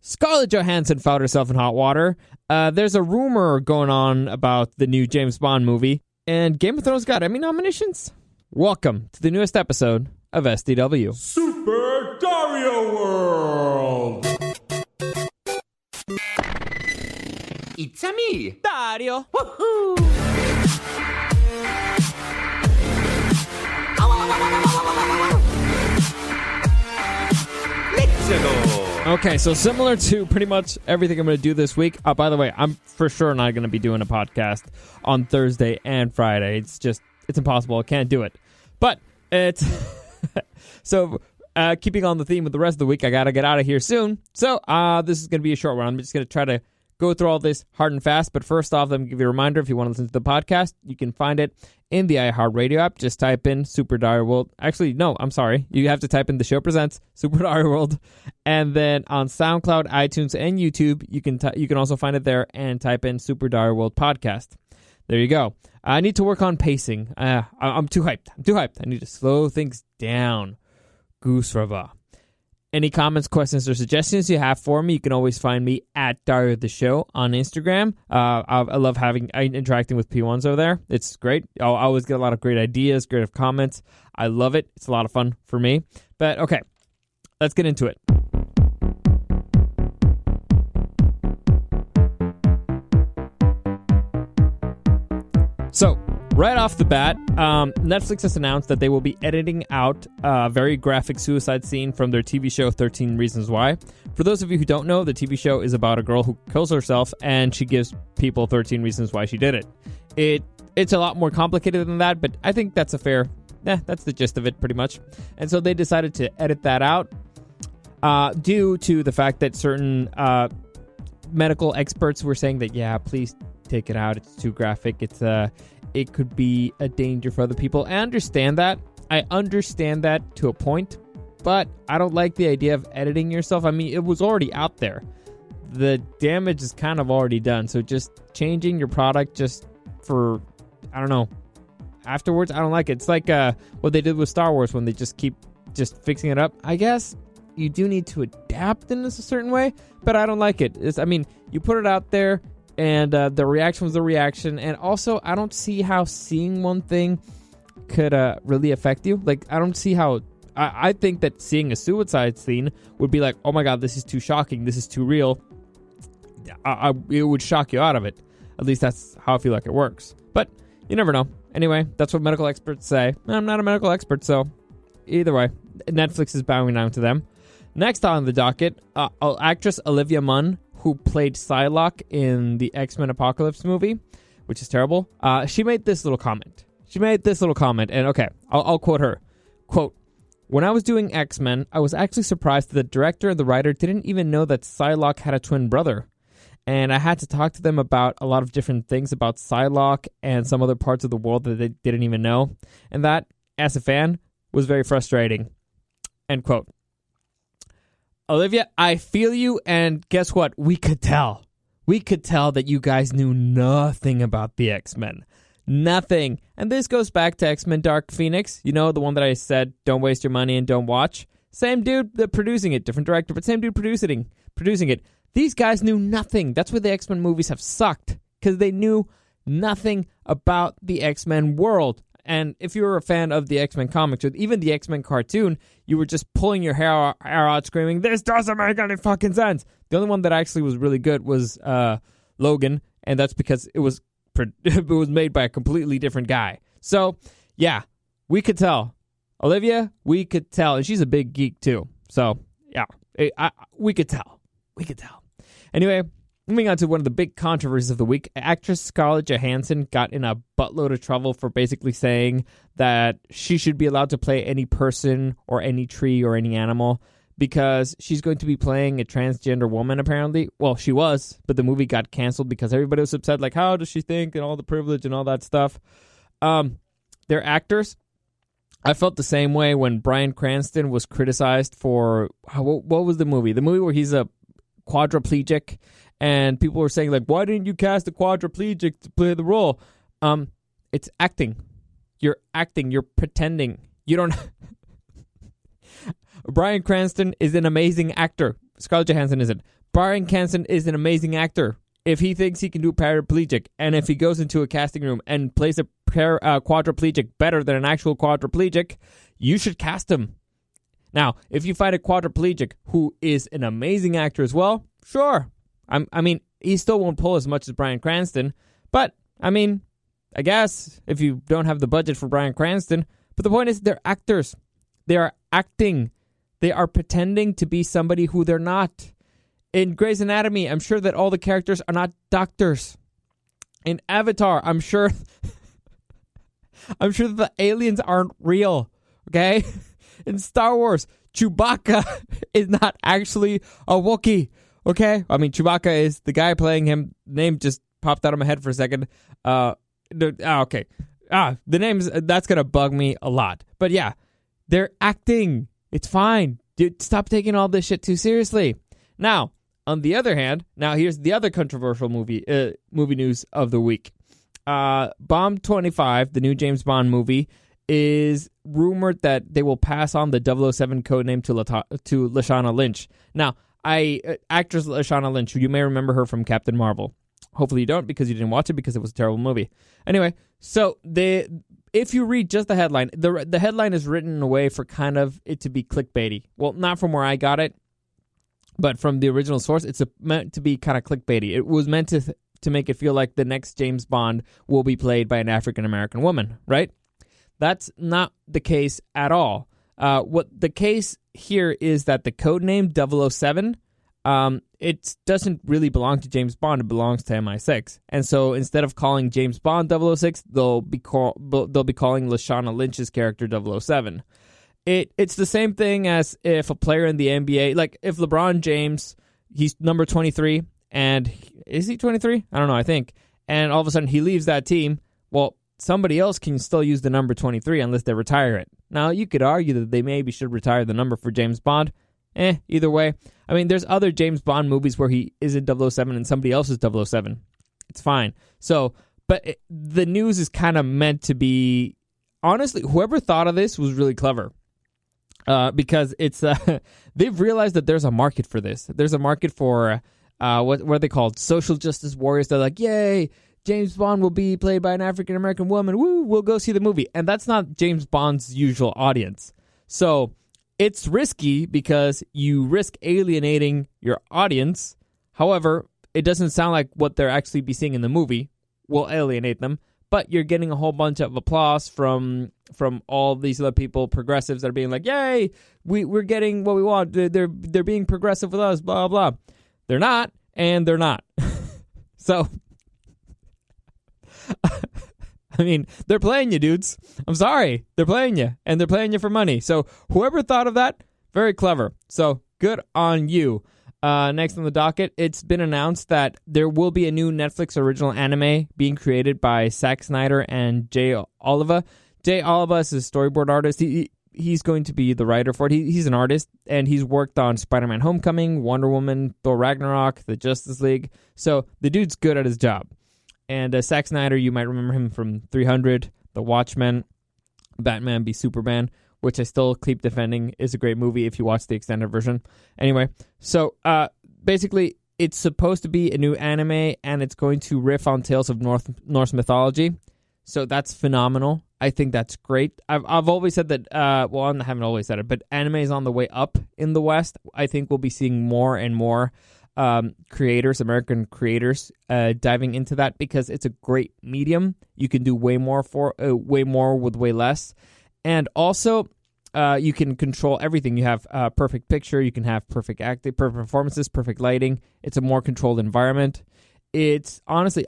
Scarlet Johansson found herself in hot water. There's a rumor going on about the new James Bond movie. And Game of Thrones got Emmy nominations. Welcome to the newest episode of SDW. Super Dario World! It's me, Dario! Woohoo! Let's go! Okay, so similar to pretty much everything I'm going to do this week. By the way, I'm for sure not going to be doing a podcast on Thursday and Friday. It's impossible. I can't do it. But it's... So, keeping on the theme of the rest of the week, I got to get out of here soon. So, this is going to be a short one. I'm just going to try to go through all this hard and fast. But first off, let me give you a reminder. If you want to listen to the podcast, you can find it in the iHeartRadio app. Just type in Super Dario World. Actually, no, I'm sorry. You have to type in The Show Presents Super Dario World. And then on SoundCloud, iTunes, and YouTube, you can also find it there and type in Super Dario World Podcast. There you go. I need to work on pacing. I'm too hyped. I need to slow things down. Goose Rava. Any comments, questions, or suggestions you have for me, you can always find me at Dario the Show on Instagram. I love interacting with P1s over there. It's great. I always get a lot of great ideas, great comments. I love it. It's a lot of fun for me. But okay, let's get into it. So, right off the bat, Netflix has announced that they will be editing out a very graphic suicide scene from their TV show 13 Reasons Why. For those of you who don't know, the TV show is about a girl who kills herself, and she gives people 13 reasons why she did it. It's a lot more complicated than that, but I think that's that's the gist of it pretty much. And so they decided to edit that out due to the fact that certain medical experts were saying that, yeah, please take it out. It's too graphic. It could be a danger for other people. I understand that. To a point, but I don't like the idea of editing yourself. I mean, it was already out there. The damage is kind of already done. So just changing your product just for, I don't know, afterwards, I don't like it. It's like what they did with Star Wars when they just keep just fixing it up. I guess you do need to adapt in a certain way, but I don't like it. You put it out there, and the reaction was the reaction. And also, I don't see how seeing one thing could really affect you. Like, I don't see how... I think that seeing a suicide scene would be like, oh my god, this is too shocking. This is too real. It would shock you out of it. At least that's how I feel like it works. But you never know. Anyway, that's what medical experts say. I'm not a medical expert, so either way, Netflix is bowing down to them. Next on the docket, actress Olivia Munn, who played Psylocke in the X-Men Apocalypse movie, which is terrible. She made this little comment. And okay, I'll quote her. Quote, "When I was doing X-Men, I was actually surprised that the director and the writer didn't even know that Psylocke had a twin brother. And I had to talk to them about a lot of different things about Psylocke and some other parts of the world that they didn't even know. And that, as a fan, was very frustrating." End quote. Olivia, I feel you, and guess what? We could tell. We could tell that you guys knew nothing about the X-Men. Nothing. And this goes back to X-Men Dark Phoenix. You know, the one that I said, don't waste your money and don't watch. Same dude producing it, different director, but same dude producing it. These guys knew nothing. That's why the X-Men movies have sucked, because they knew nothing about the X-Men world. And if you were a fan of the X-Men comics or even the X-Men cartoon, you were just pulling your hair out screaming, this doesn't make any fucking sense. The only one that actually was really good was Logan, and that's because it was made by a completely different guy. So, yeah, we could tell. Olivia, we could tell. And she's a big geek, too. So, yeah, we could tell. Anyway, moving on to one of the big controversies of the week, actress Scarlett Johansson got in a buttload of trouble for basically saying that she should be allowed to play any person or any tree or any animal because she's going to be playing a transgender woman, apparently. Well, she was, but the movie got canceled because everybody was upset, like, how does she think, and all the privilege and all that stuff. They're actors. I felt the same way when Bryan Cranston was criticized for, what was the movie? The movie where he's a quadriplegic, and people were saying, like, why didn't you cast a quadriplegic to play the role? It's acting. You're acting. You're pretending. You don't... Bryan Cranston is an amazing actor. Scarlett Johansson isn't. Bryan Cranston is an amazing actor. If he thinks he can do paraplegic, and if he goes into a casting room and plays a quadriplegic better than an actual quadriplegic, you should cast him. Now, if you find a quadriplegic who is an amazing actor as well, sure. I mean, he still won't pull as much as Bryan Cranston, but, I mean, I guess if you don't have the budget for Bryan Cranston, but the point is they're actors. They are acting. They are pretending to be somebody who they're not. In Grey's Anatomy, I'm sure that all the characters are not doctors. In Avatar, I'm sure that the aliens aren't real, okay? In Star Wars, Chewbacca is not actually a Wookiee, okay? I mean, Chewbacca is the guy playing him. Name just popped out of my head for a second. Okay. The names, that's going to bug me a lot. But yeah, they're acting. It's fine. Dude, stop taking all this shit too seriously. Now, on the other hand, here's the other controversial movie news of the week. Bomb 25, the new James Bond movie, is rumored that they will pass on the 007 codename to Lashana Lynch. Now, actress Lashana Lynch, you may remember her from Captain Marvel. Hopefully you don't, because you didn't watch it because it was a terrible movie. Anyway, so if you read just the headline, the headline is written in a way for kind of it to be clickbaity. Well, not from where I got it, but from the original source, it's meant to be kind of clickbaity. It was meant to make it feel like the next James Bond will be played by an African-American woman, right? That's not the case at all. What the case here is that the codename 007, it doesn't really belong to James Bond. It belongs to MI6. And so instead of calling James Bond 006, they'll be calling Lashana Lynch's character 007. It's the same thing as if a player in the NBA, like if LeBron James, he's number 23, and is he 23? I don't know, I think. And all of a sudden he leaves that team. Well, somebody else can still use the number 23 unless they retire it. Now, you could argue that they maybe should retire the number for James Bond. Either way. I mean, there's other James Bond movies where he isn't 007 and somebody else is 007. It's fine. So, but the news is kind of meant to be, honestly, whoever thought of this was really clever. Because it's they've realized that there's a market for this. There's a market for what are they called? Social justice warriors. They're like, yay, James Bond will be played by an African American woman. Woo, we'll go see the movie. And that's not James Bond's usual audience. So it's risky because you risk alienating your audience. However, it doesn't sound like what they're actually be seeing in the movie will alienate them. But you're getting a whole bunch of applause from all these other people, progressives that are being like, "Yay, we're getting what we want. They're being progressive with us." Blah blah. They're not, and they're not. So, I mean, they're playing you, dudes. I'm sorry, they're playing you, and they're playing you for money. So, whoever thought of that, very clever. So, good on you. Next on the docket, it's been announced that there will be a new Netflix original anime being created by Zack Snyder and Jay Oliva. Jay Oliva is a storyboard artist. He's going to be the writer for it. He's an artist, and he's worked on Spider-Man Homecoming, Wonder Woman, Thor Ragnarok, the Justice League. So the dude's good at his job. And Zack Snyder, you might remember him from 300, The Watchmen, Batman v Superman, which I still keep defending is a great movie if you watch the extended version. Anyway, so basically, it's supposed to be a new anime, and it's going to riff on tales of Norse mythology. So that's phenomenal. I think that's great. I've always said that, I haven't always said it, but anime is on the way up in the West. I think we'll be seeing more and more American creators, diving into that because it's a great medium. You can do way more with way less. And also, you can control everything. You have perfect picture. You can have perfect acting, perfect performances, perfect lighting. It's a more controlled environment. It's honestly,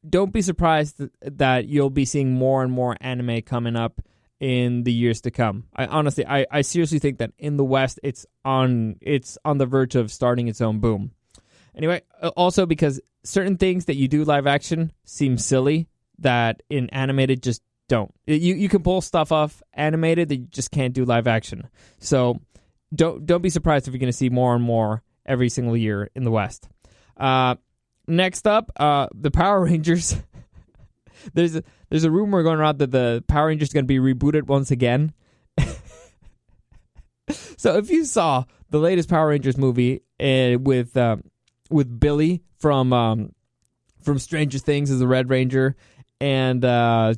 don't be surprised that you'll be seeing more and more anime coming up in the years to come. I seriously think that in the West, it's on the verge of starting its own boom. Anyway, also because certain things that you do live action seem silly that in animated just don't. You can pull stuff off animated that you just can't do live action. So don't be surprised if you're going to see more and more every single year in the West. Next up, the Power Rangers. There's a rumor going around that the Power Rangers are going to be rebooted once again. So if you saw the latest Power Rangers movie with Billy from Stranger Things as the Red Ranger, and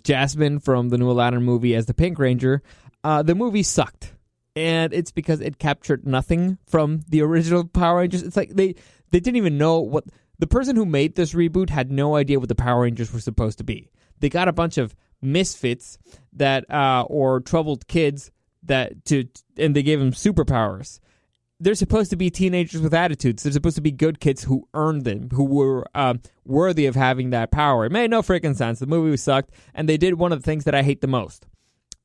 Jasmine from the new Aladdin movie as the Pink Ranger. The movie sucked, and it's because it captured nothing from the original Power Rangers. It's like they didn't even know what the person who made this reboot had no idea what the Power Rangers were supposed to be. They got a bunch of misfits that or troubled kids and they gave them superpowers. They're supposed to be teenagers with attitudes. They're supposed to be good kids who earned them, who were worthy of having that power. It made no freaking sense. The movie sucked, and they did one of the things that I hate the most.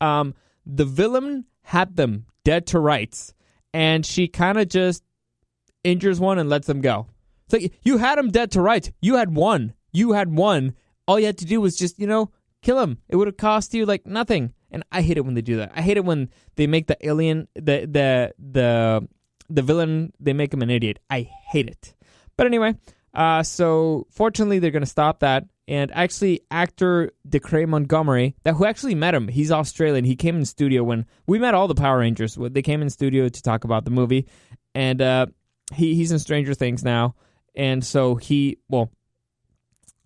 The villain had them dead to rights, and she kind of just injures one and lets them go. It's like, you had him dead to rights. You had one. All you had to do was just, kill him. It would have cost you, nothing. And I hate it when they do that. I hate it when they make the alien, the villain, they make him an idiot. I hate it. But anyway, so fortunately they're going to stop that. And actually, actor DeCray Montgomery, who actually met him, he's Australian. He came in studio when we met all the Power Rangers. They came in studio to talk about the movie. And he's in Stranger Things now. And so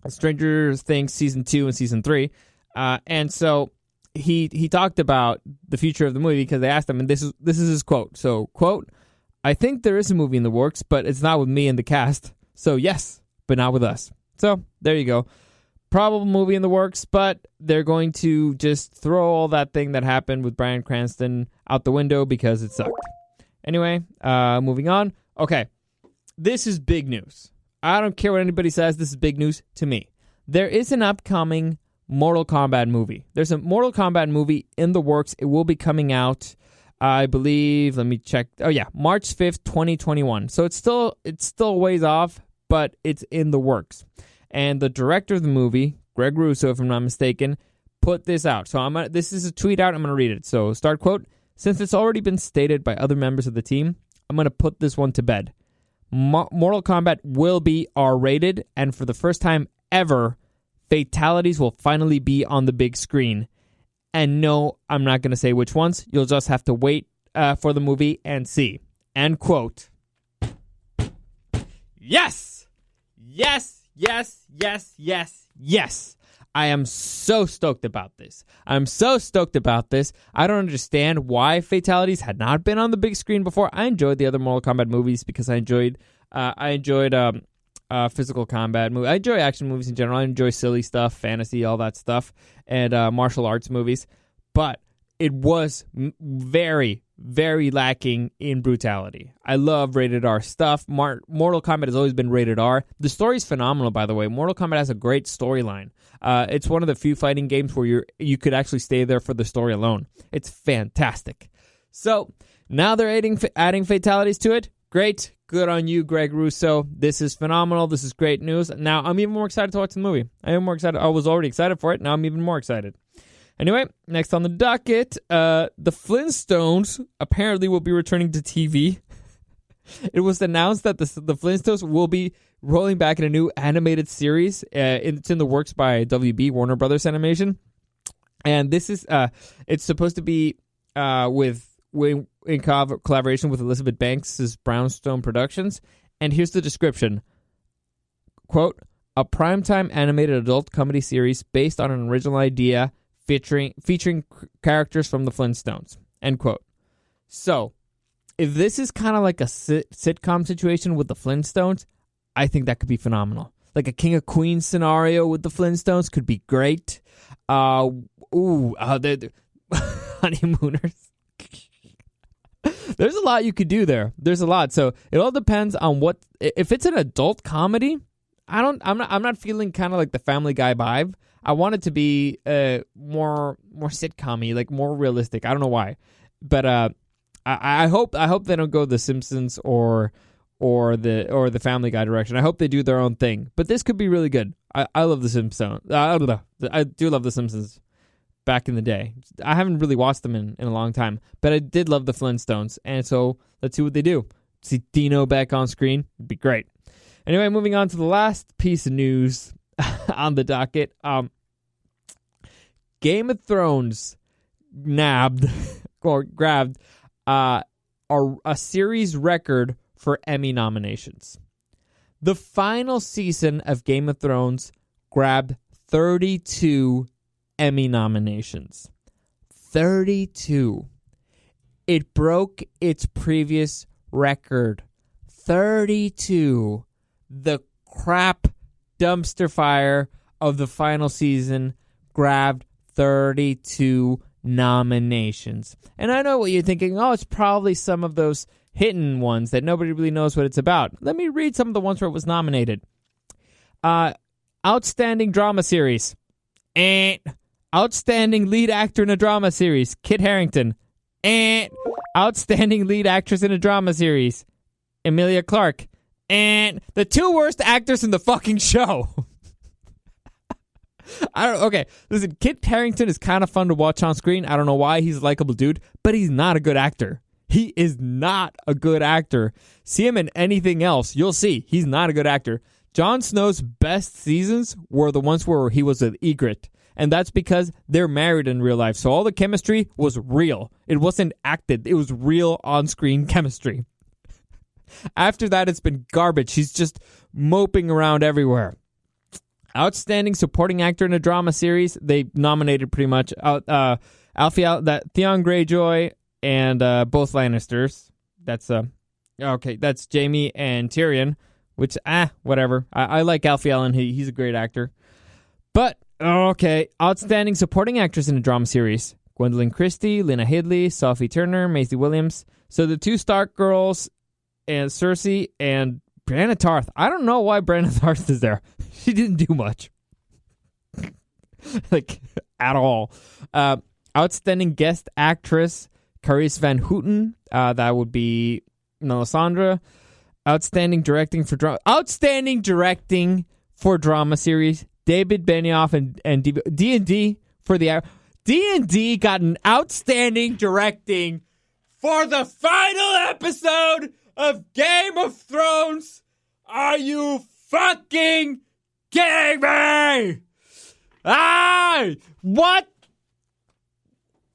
Stranger Things Season 2 and Season 3. And so he talked about the future of the movie because they asked him, and this is his quote. So, quote, "I think there is a movie in the works, but it's not with me in the cast. So, yes, but not with us." So, there you go. Probable movie in the works, but they're going to just throw all that thing that happened with Bryan Cranston out the window because it sucked. Anyway, moving on. Okay, this is big news. I don't care what anybody says. This is big news to me. There is an upcoming Mortal Kombat movie. There's a Mortal Kombat movie in the works. It will be coming out, I believe, let me check. Oh yeah, March 5th, 2021. So it's still a ways off, but it's in the works. And the director of the movie, Greg Russo, if I'm not mistaken, put this out. So this is a tweet out. I'm going to read it. So start quote, "Since it's already been stated by other members of the team, I'm going to put this one to bed. Mortal Kombat will be R-rated, and for the first time ever, fatalities will finally be on the big screen. And no, I'm not going to say which ones. You'll just have to wait for the movie and see." End quote. Yes! Yes, yes, yes, yes, yes. I am so stoked about this. I don't understand why fatalities had not been on the big screen before. I enjoyed the other Mortal Kombat movies because I enjoyed physical combat movies. I enjoy action movies in general. I enjoy silly stuff, fantasy, all that stuff, and martial arts movies. But it was very, very lacking in brutality. I love rated R stuff. Mortal Kombat has always been rated R. The story's phenomenal, by the way. Mortal Kombat has a great storyline. It's one of the few fighting games where you could actually stay there for the story alone. It's fantastic. So now they're adding fatalities to it. Great. Good on you, Greg Russo. This is phenomenal. This is great news. Now I'm even more excited to watch the movie. I am more excited. I was already excited for it. Now I'm even more excited. Anyway, next on the docket, the Flintstones apparently will be returning to TV. It was announced that the Flintstones will be rolling back in a new animated series. It's in the works by WB, Warner Brothers Animation. And this is, it's supposed to be in collaboration with Elizabeth Banks' Brownstone Productions. And here's the description. Quote, "A primetime animated adult comedy series based on an original idea featuring characters from the Flintstones." End quote. So, if this is kind of like a sitcom situation with the Flintstones, I think that could be phenomenal. Like a King of Queens scenario with the Flintstones could be great. The Honeymooners. There's a lot you could do there. There's a lot. So it all depends on what. If it's an adult comedy, I'm not feeling kind of like the Family Guy vibe. I want it to be more sitcom-y, like more realistic. I don't know why, but I hope they don't go the Simpsons or the Family Guy direction. I hope they do their own thing. But this could be really good. I love the Simpsons. I do love the Simpsons. Back in the day, I haven't really watched them in a long time, but I did love the Flintstones, and so let's see what they do. See Dino back on screen would be great. Anyway, moving on to the last piece of news on the docket. Game of Thrones grabbed a series record for Emmy nominations. The final season of Game of Thrones grabbed 32 Emmy nominations. 32. It broke its previous record. 32. The crap dumpster fire of the final season grabbed 32 nominations. And I know what you're thinking. Oh, it's probably some of those hidden ones that nobody really knows what it's about. Let me read some of the ones where it was nominated. Outstanding Drama Series. Outstanding Lead Actor in a Drama Series. Kit Harington. Outstanding Lead Actress in a Drama Series. Emilia Clarke. And the two worst actors in the fucking show. Okay, listen, Kit Harington is kind of fun to watch on screen. I don't know why. He's a likable dude, but he's not a good actor. He is not a good actor. See him in anything else, you'll see he's not a good actor. Jon Snow's best seasons were the ones where he was with Ygritte, and that's because they're married in real life, so all the chemistry was real. It wasn't acted. It was real on-screen chemistry. After that, it's been garbage. He's just moping around everywhere. Outstanding Supporting Actor in a Drama Series. They nominated pretty much Theon Greyjoy and both Lannisters. That's that's Jaime and Tyrion. Which whatever. I like Alfie Allen. He's a great actor. But okay, Outstanding Supporting Actress in a Drama Series. Gwendolyn Christie, Lena Headey, Sophie Turner, Maisie Williams. So the two Stark girls and Cersei and Brianna Tarth. I don't know why Brianna Tarth is there. She didn't do much. Like, at all. Outstanding Guest Actress, Carice Van Houten. That would be Melisandre. Outstanding Directing for Drama Series, David Benioff and D&D for the... D&D got an Outstanding Directing for the final episode of Game of Thrones. Are you fucking kidding me? What?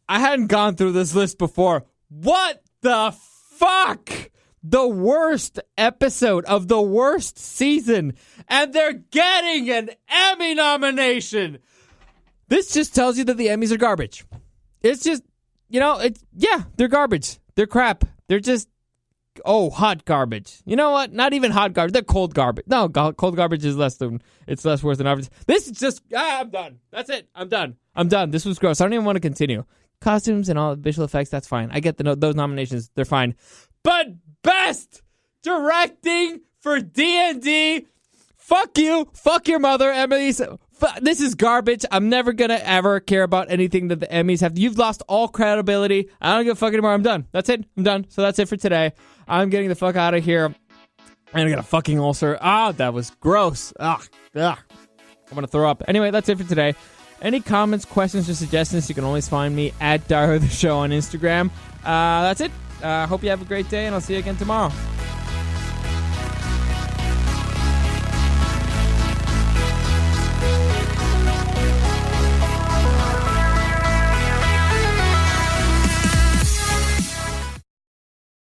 I hadn't gone through this list before. What the fuck? The worst episode of the worst season, and they're getting an Emmy nomination. This just tells you that the Emmys are garbage. It's just, they're garbage. They're crap. They're just, hot garbage. You know what? Not even hot garbage. They're cold garbage. No, cold garbage is less worse than average. This is just, I'm done. That's it. I'm done. This was gross. I don't even want to continue. Costumes and all visual effects, that's fine. I get those nominations. They're fine. But best directing for D&D, fuck you. Fuck your mother, Emily. This is garbage. I'm never going to ever care about anything that the Emmys have. You've lost all credibility. I don't give a fuck anymore. I'm done. That's it. I'm done. So that's it for today. I'm getting the fuck out of here. And I got a fucking ulcer. That was gross. I'm going to throw up. Anyway, that's it for today. Any comments, questions, or suggestions, you can always find me at Dario the Show on Instagram. That's it. Hope you have a great day, and I'll see you again tomorrow.